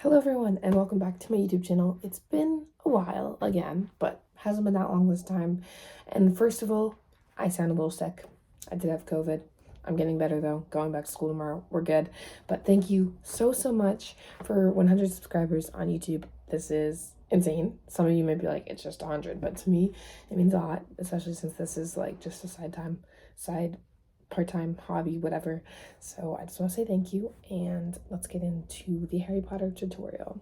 Hello everyone and welcome back to my YouTube channel. It's been a while again, but hasn't been that long this time. And first of all, I sound a little sick. I did have COVID. I'm getting better though. Going back to school tomorrow. We're good. But thank you so much for 100 subscribers on YouTube. This is insane. Some of you may be like, it's just 100, but to me, it means a lot, especially since this is like just a side part-time hobby, whatever. So I just want to say thank you, and let's get into the Harry Potter tutorial.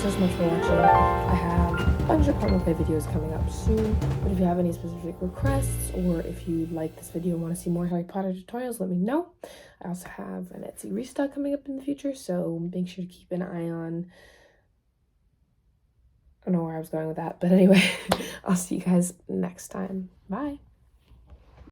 guys so much for watching. I have a bunch of Polymer videos coming up soon, but if you have any specific requests, or if you like this video and want to see more Harry Potter tutorials, let me know. I also have an Etsy restock coming up in the future, so make sure to keep an eye on. I don't know where I was going with that, but anyway, I'll see you guys next time. Bye.